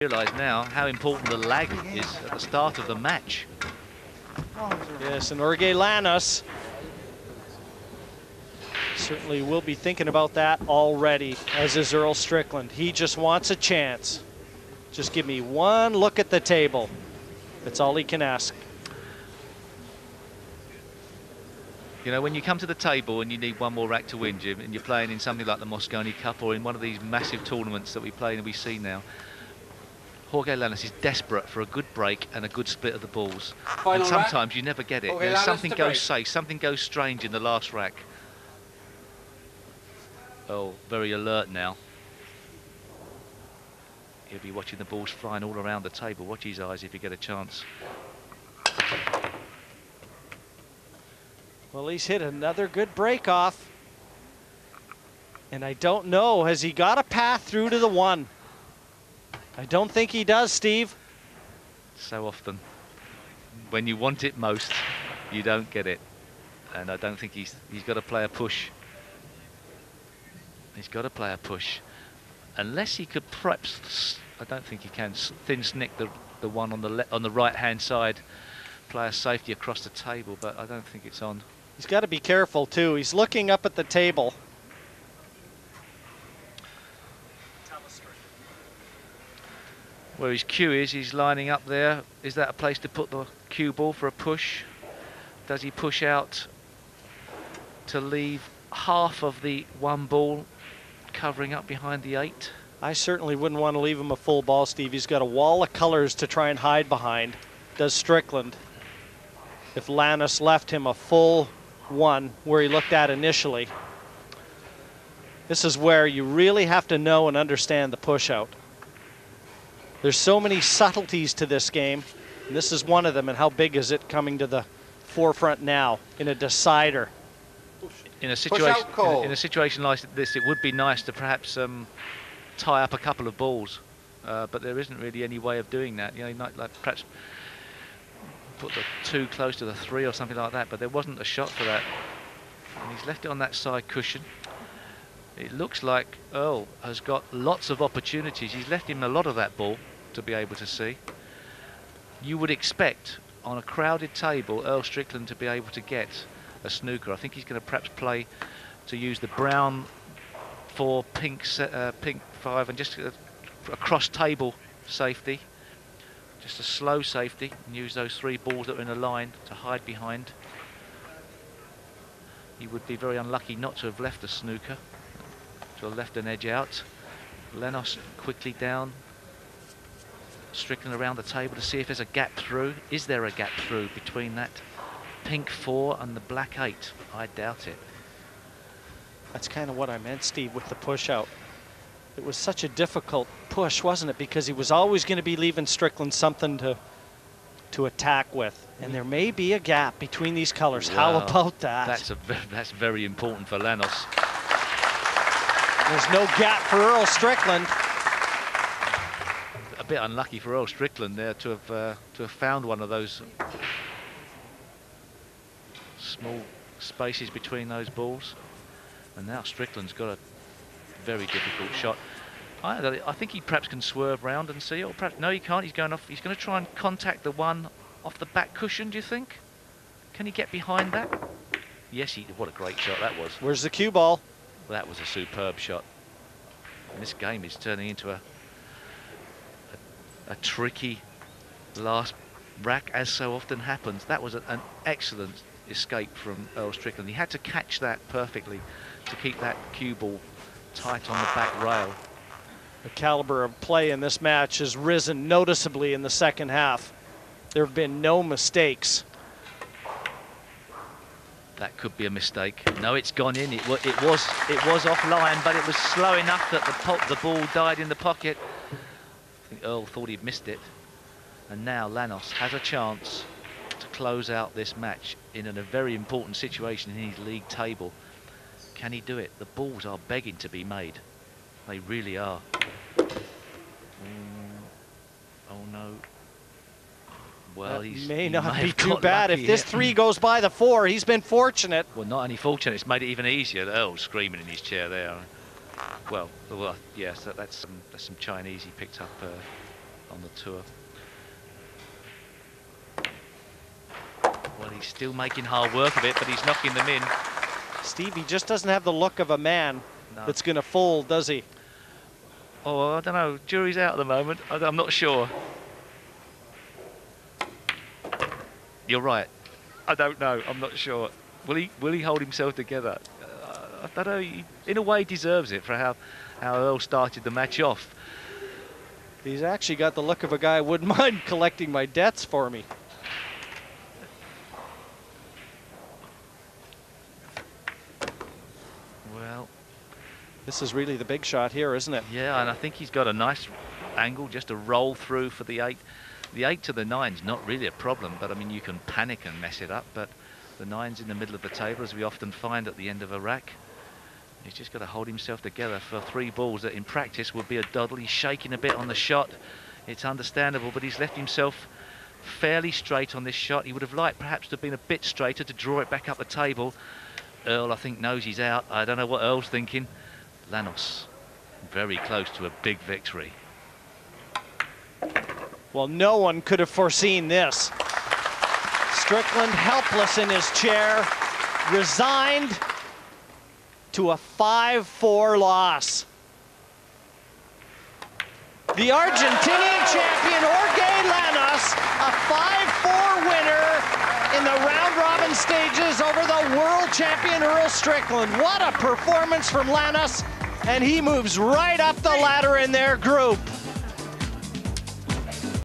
Realise now how important the lag is at the start of the match. Yes, and Jorge Llanos certainly will be thinking about that already, as is Earl Strickland. He just wants a chance. Just give me one look at the table. That's all he can ask. You know, when you come to the table and you need one more rack to win, Jim, and you're playing in something like the Mosconi Cup or in one of these massive tournaments that we play and we see now, Jorge Llanos is desperate for a good break and a good split of the balls. And sometimes you never get it. You know, something goes safe, something goes strange in the last rack. Oh, very alert now. He'll be watching the balls flying all around the table. Watch his eyes if you get a chance. Well, he's hit another good break off. And I don't know, has he got a path through to the one? I don't think he does, Steve. So often, when you want it most, you don't get it. And I don't think he's got to play a push. He's got to play a push. Unless he could perhaps, I don't think he can, thin snick the one on the right-hand side, play a safety across the table, but I don't think it's on. He's got to be careful, too. He's looking up at the table. Where his cue is, he's lining up there. Is that a place to put the cue ball for a push? Does he push out to leave half of the one ball covering up behind the 8? I certainly wouldn't want to leave him a full ball, Steve. He's got a wall of colors to try and hide behind, does Strickland. If Llanos left him a full one where he looked at initially, this is where you really have to know and understand the push out. There's so many subtleties to this game, and this is one of them, and how big is it coming to the forefront now in a decider? In a situation like this, it would be nice to perhaps tie up a couple of balls, but there isn't really any way of doing that. You know, you might like perhaps put the 2 close to the 3 or something like that, but there wasn't a shot for that. And he's left it on that side cushion. It looks like Earl has got lots of opportunities. He's left him a lot of that ball to be able to see. You would expect on a crowded table Earl Strickland to be able to get a snooker. I think he's going to perhaps play to use the brown 4, pink 5, and just a cross table safety, just a slow safety, and use those 3 balls that are in a line to hide behind. He would be very unlucky not to have left a snooker, to have left an edge out. Llanos quickly down, Strickland around the table to see if there's a gap through. Is there a gap through between that pink 4 and the black 8? I doubt it. That's kind of what I meant, Steve, with the push out. It was such a difficult push, wasn't it? Because he was always going to be leaving Strickland something to attack with. And there may be a gap between these colors. How about that? That's very important for Llanos. There's no gap for Earl Strickland. A bit unlucky for Earl Strickland there to have found one of those small spaces between those balls. And now Strickland's got a very difficult shot. I think he perhaps can swerve round and see, or perhaps no, he can't. He's going off. He's going to try and contact the one off the back cushion. Do you think? Can he get behind that? Yes, what a great shot that was. Where's the cue ball? That was a superb shot. And this game is turning into a tricky last rack, as so often happens. That was an excellent escape from Earl Strickland. He had to catch that perfectly to keep that cue ball tight on the back rail. The caliber of play in this match has risen noticeably in the second half. There have been no mistakes. That could be a mistake. No, it's gone in. It was offline, but it was slow enough that the ball died in the pocket. I think Earl thought he'd missed it. And now Llanos has a chance to close out this match in a very important situation in his league table. Can he do it? The balls are begging to be made. They really are. Oh no. Well, he may not be too bad. If this 3 goes by the 4, he's been fortunate. Well, not only fortunate, it's made it even easier. Earl's screaming in his chair there. Well, yes, that's some Chinese he picked up on the tour. Well, he's still making hard work of it, but he's knocking them in. Steve, he just doesn't have the look of a man that's going to fold, does he? Oh, I don't know. Jury's out at the moment. I'm not sure. You're right. I don't know. I'm not sure. Will he hold himself together? I don't know. He, in a way, deserves it for how Earl started the match off. He's actually got the look of a guy who wouldn't mind collecting my debts for me. Well, this is really the big shot here, isn't it? Yeah, and I think he's got a nice angle just to roll through for the 8. The 8 to the 9's not really a problem, but I mean, you can panic and mess it up, but the 9's in the middle of the table, as we often find at the end of a rack. He's just got to hold himself together for 3 balls that in practice would be a doddle. He's shaking a bit on the shot. It's understandable, but he's left himself fairly straight on this shot. He would have liked perhaps to have been a bit straighter to draw it back up the table. Earl, I think, knows he's out. I don't know what Earl's thinking. Llanos, very close to a big victory. Well, no one could have foreseen this. Strickland helpless in his chair, resigned to a 5-4 loss. The Argentinian champion, Jorge Llanos, a 5-4 winner in the round-robin stages over the world champion Earl Strickland. What a performance from Llanos, and he moves right up the ladder in their group.